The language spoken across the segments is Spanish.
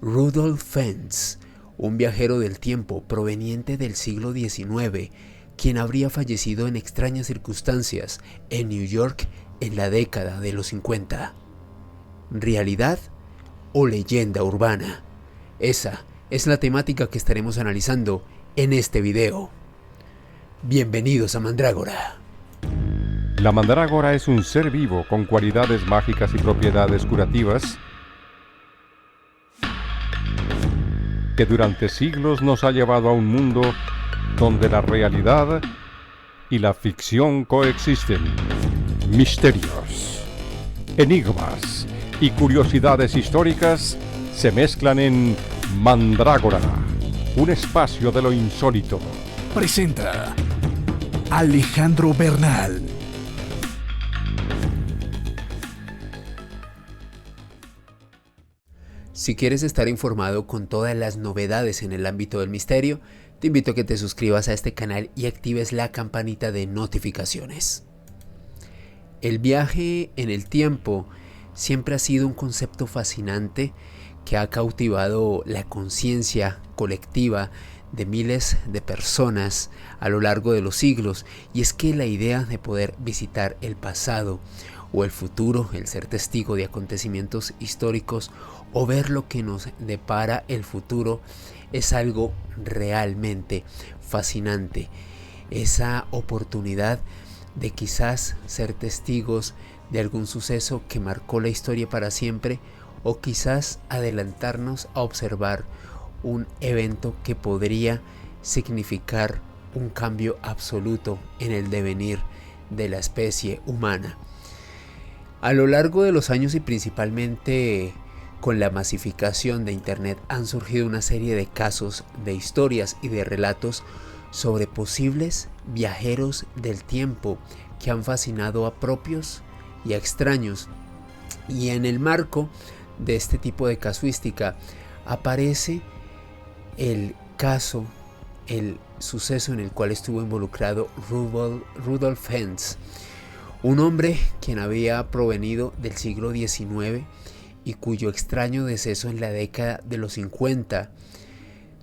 Rudolf Fentz, un viajero del tiempo proveniente del siglo XIX, quien habría fallecido en extrañas circunstancias en New York en la década de los 50. ¿Realidad o leyenda urbana? Esa es la temática que estaremos analizando en este video. Bienvenidos a Mandrágora. La mandrágora es un ser vivo con cualidades mágicas y propiedades curativas que durante siglos nos ha llevado a un mundo donde la realidad y la ficción coexisten. Misterios, enigmas y curiosidades históricas se mezclan en Mandrágora, un espacio de lo insólito. Presenta Alejandro Bernal. Si quieres estar informado con todas las novedades en el ámbito del misterio, te invito a que te suscribas a este canal y actives la campanita de notificaciones. El viaje en el tiempo siempre ha sido un concepto fascinante que ha cautivado la conciencia colectiva de miles de personas a lo largo de los siglos, y es que la idea de poder visitar el pasado o el futuro, el ser testigo de acontecimientos históricos o ver lo que nos depara el futuro, es algo realmente fascinante. Esa oportunidad de quizás ser testigos de algún suceso que marcó la historia para siempre, o quizás adelantarnos a observar un evento que podría significar un cambio absoluto en el devenir de la especie humana. A lo largo de los años y principalmente con la masificación de Internet han surgido una serie de casos, de historias y de relatos sobre posibles viajeros del tiempo que han fascinado a propios y a extraños. Y en el marco de este tipo de casuística aparece el caso, el suceso en el cual estuvo involucrado Rudolf Fentz, un hombre quien había provenido del siglo XIX y cuyo extraño deceso en la década de los 50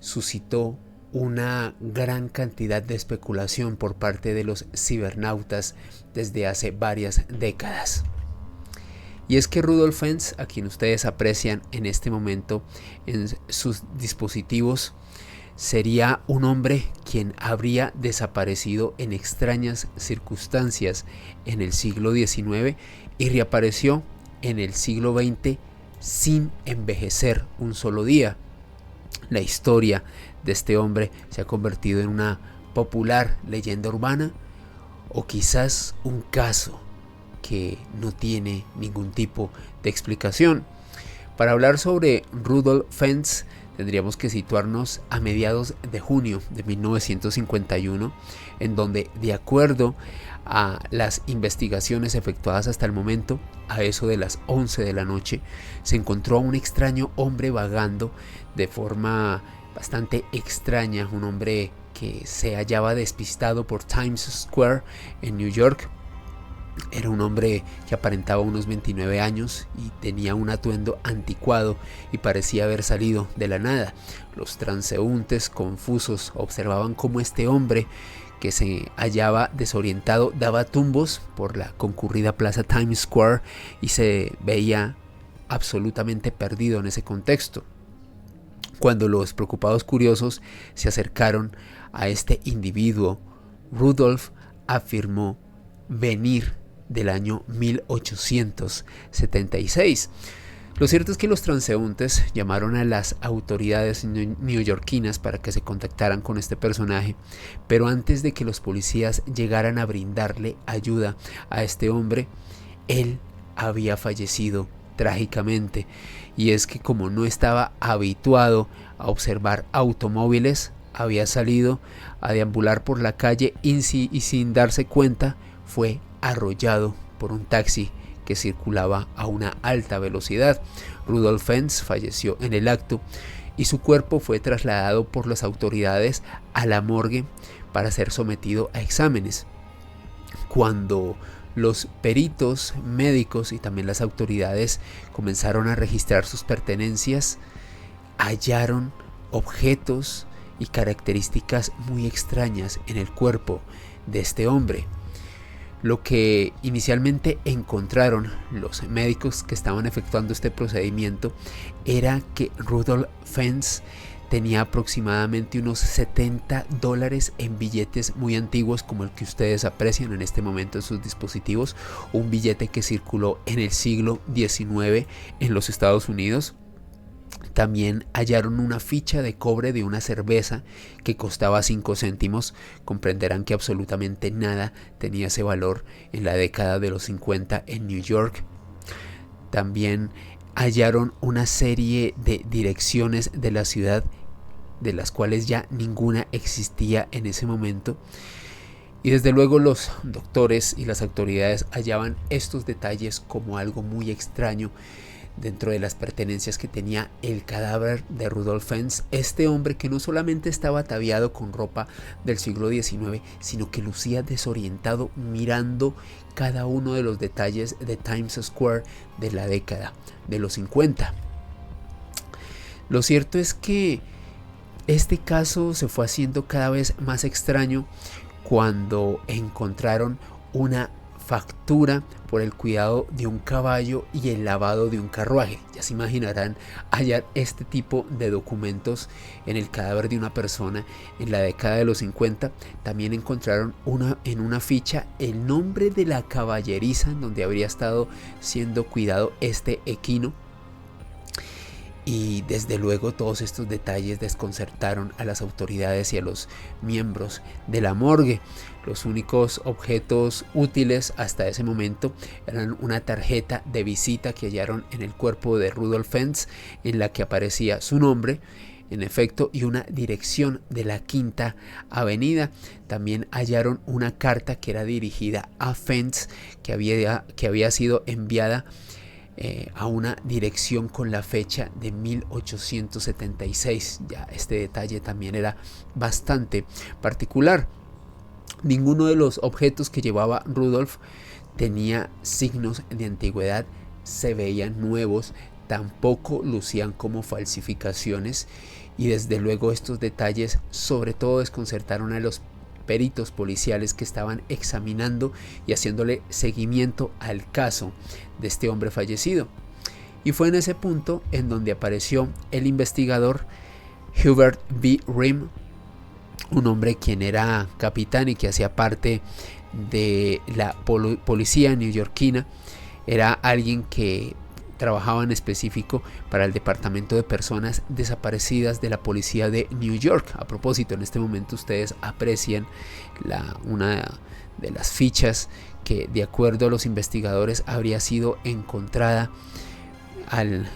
suscitó una gran cantidad de especulación por parte de los cibernautas desde hace varias décadas. Y es que Rudolf Fentz, a quien ustedes aprecian en este momento en sus dispositivos, sería un hombre quien habría desaparecido en extrañas circunstancias en el siglo XIX y reapareció en el siglo XX sin envejecer un solo día. La historia de este hombre se ha convertido en una popular leyenda urbana, o quizás un caso que no tiene ningún tipo de explicación. Para hablar sobre Rudolf Fentz tendríamos que situarnos a mediados de junio de 1951, en donde, de acuerdo a las investigaciones efectuadas hasta el momento, a eso de las 11 de la noche, se encontró a un extraño hombre vagando de forma bastante extraña, un hombre que se hallaba despistado por Times Square en New York. Era un hombre que aparentaba unos 29 años y tenía un atuendo anticuado y parecía haber salido de la nada. Los transeúntes confusos observaban cómo este hombre, que se hallaba desorientado, daba tumbos por la concurrida plaza Times Square y se veía absolutamente perdido en ese contexto. Cuando los preocupados curiosos se acercaron a este individuo, Rudolf afirmó venir del año 1876. Lo cierto es que los transeúntes llamaron a las autoridades neoyorquinas para que se contactaran con este personaje, pero antes de que los policías llegaran a brindarle ayuda a este hombre, él había fallecido trágicamente. Y es que, como no estaba habituado a observar automóviles, había salido a deambular por la calle y sin darse cuenta fue arrollado por un taxi que circulaba a una alta velocidad. Rudolf Fentz falleció en el acto y su cuerpo fue trasladado por las autoridades a la morgue para ser sometido a exámenes. Cuando los peritos médicos y también las autoridades comenzaron a registrar sus pertenencias, hallaron objetos y características muy extrañas en el cuerpo de este hombre. Lo que inicialmente encontraron los médicos que estaban efectuando este procedimiento era que Rudolf Fentz tenía aproximadamente unos $70 en billetes muy antiguos, como el que ustedes aprecian en este momento en sus dispositivos, un billete que circuló en el siglo XIX en los Estados Unidos. También hallaron una ficha de cobre de una cerveza que costaba 5 céntimos. Comprenderán que absolutamente nada tenía ese valor en la década de los 50 en New York. También hallaron una serie de direcciones de la ciudad, de las cuales ya ninguna existía en ese momento. Y desde luego los doctores y las autoridades hallaban estos detalles como algo muy extraño dentro de las pertenencias que tenía el cadáver de Rudolf Fentz, este hombre que no solamente estaba ataviado con ropa del siglo XIX, sino que lucía desorientado mirando cada uno de los detalles de Times Square de la década de los 50. Lo cierto es que este caso se fue haciendo cada vez más extraño cuando encontraron una factura por el cuidado de un caballo y el lavado de un carruaje. Ya se imaginarán hallar este tipo de documentos en el cadáver de una persona en la década de los 50. También encontraron en una ficha el nombre de la caballeriza en donde habría estado siendo cuidado este equino. Y desde luego todos estos detalles desconcertaron a las autoridades y a los miembros de la morgue. Los únicos objetos útiles hasta ese momento eran una tarjeta de visita que hallaron en el cuerpo de Rudolf Fentz, en la que aparecía su nombre, en efecto, y una dirección de la Quinta Avenida. También hallaron una carta que era dirigida a Fentz, que había sido enviada a una dirección con la fecha de 1876. Ya este detalle también era bastante particular. Ninguno de los objetos que llevaba Rudolf tenía signos de antigüedad, se veían nuevos, tampoco lucían como falsificaciones, y desde luego estos detalles sobre todo desconcertaron a los peritos policiales que estaban examinando y haciéndole seguimiento al caso de este hombre fallecido. Y fue en ese punto en donde apareció el investigador Hubert B. Rehm, un hombre quien era capitán y que hacía parte de la policía neoyorquina. Era alguien que trabajaba en específico para el Departamento de Personas Desaparecidas de la Policía de New York. A propósito, en este momento ustedes aprecian una de las fichas que, de acuerdo a los investigadores, habría sido encontrada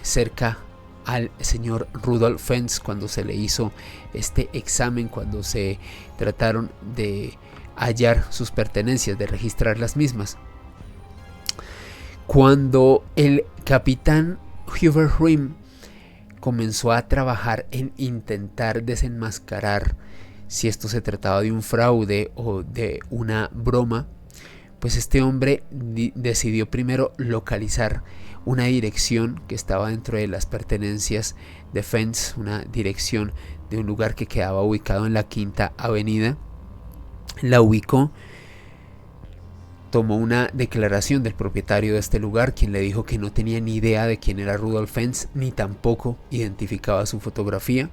cerca al señor Rudolf Fentz cuando se le hizo este examen, cuando se trataron de hallar sus pertenencias, de registrar las mismas. Cuando el capitán Hubert Rehm comenzó a trabajar en intentar desenmascarar si esto se trataba de un fraude o de una broma, pues este hombre decidió primero localizar una dirección que estaba dentro de las pertenencias de Fentz, una dirección de un lugar que quedaba ubicado en la Quinta Avenida. La ubicó, tomó una declaración del propietario de este lugar, quien le dijo que no tenía ni idea de quién era Rudolf Fentz, ni tampoco identificaba su fotografía.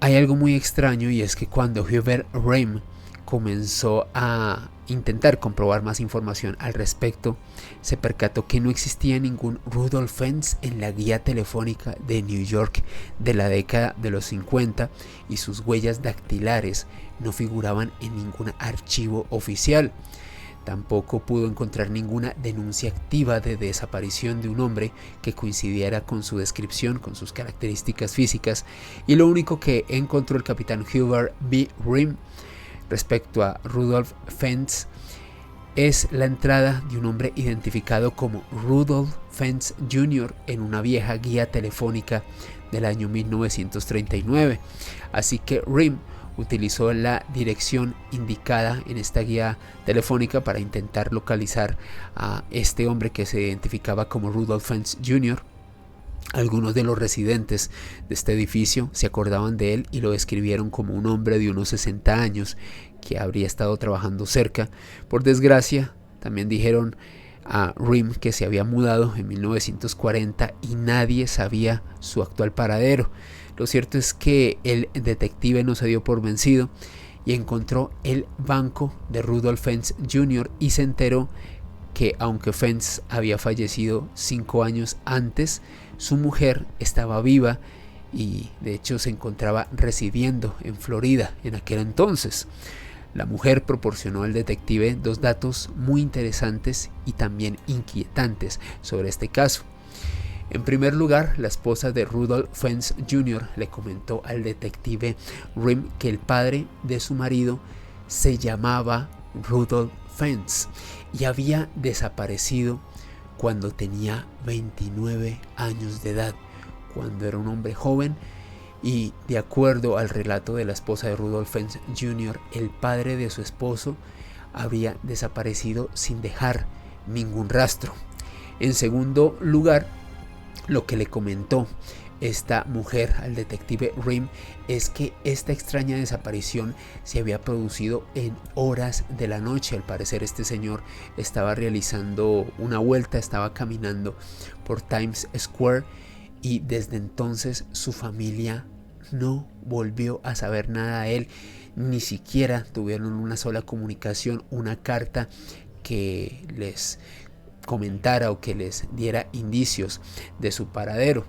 Hay algo muy extraño, y es que cuando Hubert Rehm comenzó a intentar comprobar más información al respecto, se percató que no existía ningún Rudolf Fentz en la guía telefónica de New York de la década de los 50, y sus huellas dactilares no figuraban en ningún archivo oficial. Tampoco pudo encontrar ninguna denuncia activa de desaparición de un hombre que coincidiera con su descripción, con sus características físicas, y lo único que encontró el capitán Hubert B. Rehm respecto a Rudolf Fentz es la entrada de un hombre identificado como Rudolf Fentz Jr. en una vieja guía telefónica del año 1939. Así que Rehm utilizó la dirección indicada en esta guía telefónica para intentar localizar a este hombre que se identificaba como Rudolf Fentz Jr. Algunos de los residentes de este edificio se acordaban de él y lo describieron como un hombre de unos 60 años que habría estado trabajando cerca. Por desgracia, también dijeron a Rhim que se había mudado en 1940 y nadie sabía su actual paradero. Lo cierto es que el detective no se dio por vencido y encontró el banco de Rudolph Fentz Jr. y se enteró que aunque Fentz había fallecido 5 años antes, su mujer estaba viva y de hecho se encontraba residiendo en Florida en aquel entonces. La mujer proporcionó al detective 2 datos muy interesantes y también inquietantes sobre este caso. En primer lugar, la esposa de Rudolph Fentz Jr. le comentó al detective Rhim que el padre de su marido se llamaba Rudolph Fentz y había desaparecido cuando tenía 29 años de edad, cuando era un hombre joven. Y de acuerdo al relato de la esposa de Rudolph Fentz Jr., el padre de su esposo habría desaparecido sin dejar ningún rastro. En segundo lugar, lo que le comentó esta mujer al detective Rhim es que esta extraña desaparición se había producido en horas de la noche. Al parecer este señor estaba realizando una vuelta, estaba caminando por Times Square y desde entonces su familia no volvió a saber nada de él, ni siquiera tuvieron una sola comunicación, una carta que les comentara o que les diera indicios de su paradero.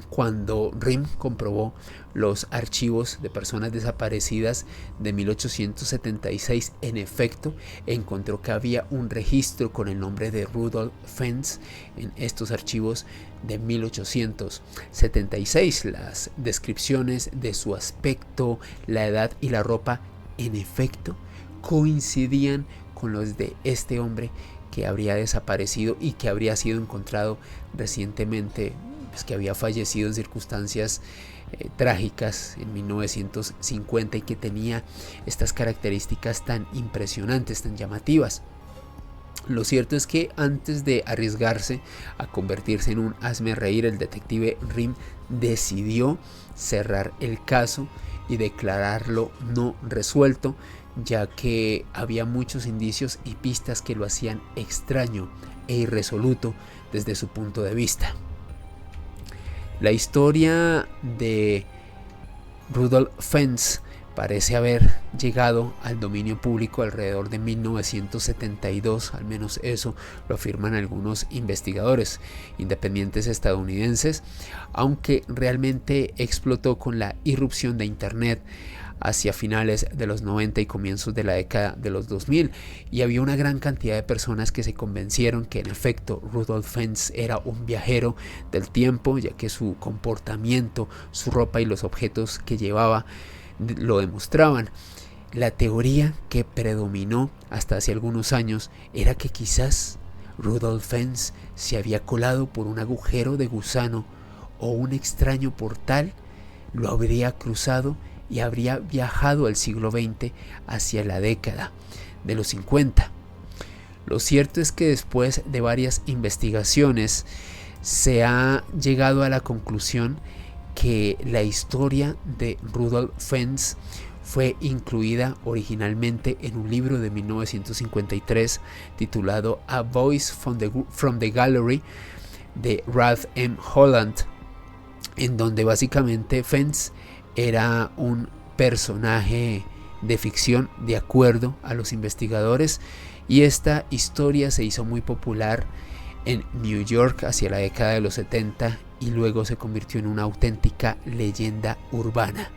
Cuando Rhim comprobó los archivos de personas desaparecidas de 1876, en efecto, encontró que había un registro con el nombre de Rudolph Fentz en estos archivos de 1876. Las descripciones de su aspecto, la edad y la ropa, en efecto, coincidían con los de este hombre que habría desaparecido y que habría sido encontrado recientemente, pues que había fallecido en circunstancias trágicas en 1950 y que tenía estas características tan impresionantes, tan llamativas. Lo cierto es que antes de arriesgarse a convertirse en un hazme reír, el detective Rhim decidió cerrar el caso y declararlo no resuelto, ya que había muchos indicios y pistas que lo hacían extraño e irresoluto desde su punto de vista. La historia de Rudolph Fentz parece haber llegado al dominio público alrededor de 1972, al menos eso lo afirman algunos investigadores independientes estadounidenses, aunque realmente explotó con la irrupción de Internet hacia finales de los 90 y comienzos de la década de los 2000, y había una gran cantidad de personas que se convencieron que en efecto Rudolph Fentz era un viajero del tiempo, ya que su comportamiento, su ropa y los objetos que llevaba lo demostraban. La teoría que predominó hasta hace algunos años era que quizás Rudolph Fentz se había colado por un agujero de gusano o un extraño portal, lo habría cruzado y habría viajado al siglo XX hacia la década de los 50. Lo cierto es que después de varias investigaciones se ha llegado a la conclusión que la historia de Rudolph Fentz fue incluida originalmente en un libro de 1953 titulado A Voice from the Gallery de Ralph M. Holland, en donde básicamente Fentz era un personaje de ficción de acuerdo a los investigadores, y esta historia se hizo muy popular en New York hacia la década de los 70 y luego se convirtió en una auténtica leyenda urbana.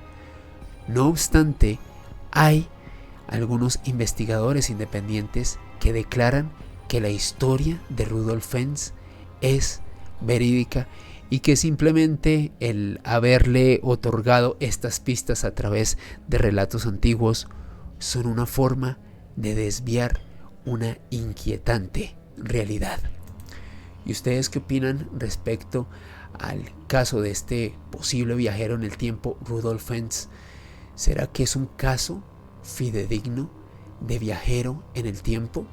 No obstante, hay algunos investigadores independientes que declaran que la historia de Rudolph Fentz es verídica y que simplemente el haberle otorgado estas pistas a través de relatos antiguos son una forma de desviar una inquietante realidad. ¿Y ustedes qué opinan respecto al caso de este posible viajero en el tiempo, Rudolph Fentz? ¿Será que es un caso fidedigno de viajero en el tiempo?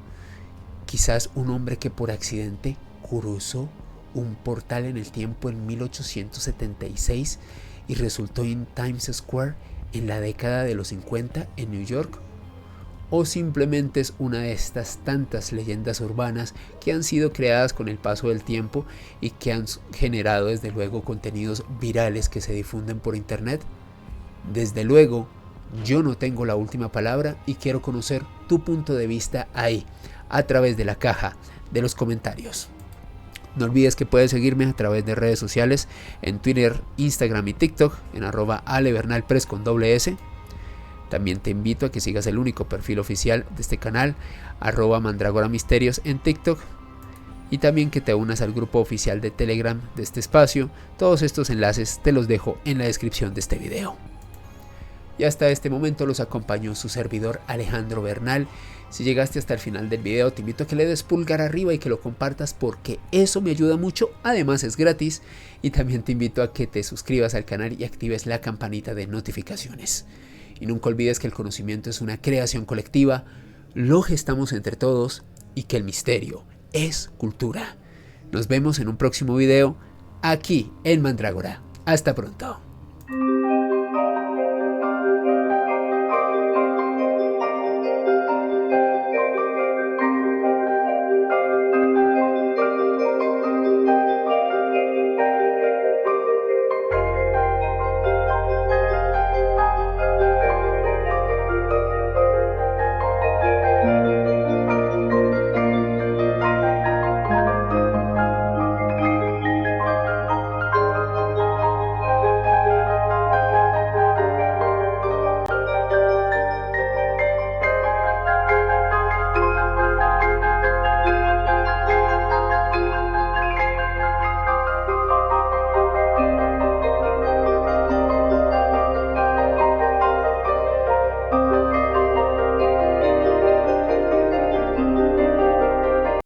Quizás un hombre que por accidente cruzó un portal en el tiempo en 1876 y resultó en Times Square en la década de los 50 en New York? ¿O simplemente es una de estas tantas leyendas urbanas que han sido creadas con el paso del tiempo y que han generado desde luego contenidos virales que se difunden por internet? Desde luego, yo no tengo la última palabra y quiero conocer tu punto de vista ahí, a través de la caja de los comentarios. No olvides que puedes seguirme a través de redes sociales en Twitter, Instagram y TikTok en @alebernalpress con $S. También te invito a que sigas el único perfil oficial de este canal, @mandragoramisterios en TikTok. Y también que te unas al grupo oficial de Telegram de este espacio. Todos estos enlaces te los dejo en la descripción de este video. Y hasta este momento los acompañó su servidor Alejandro Bernal. Si llegaste hasta el final del video, te invito a que le des pulgar arriba y que lo compartas porque eso me ayuda mucho, además es gratis. Y también te invito a que te suscribas al canal y actives la campanita de notificaciones. Y nunca olvides que el conocimiento es una creación colectiva, lo gestamos entre todos y que el misterio es cultura. Nos vemos en un próximo video aquí en Mandrágora. Hasta pronto.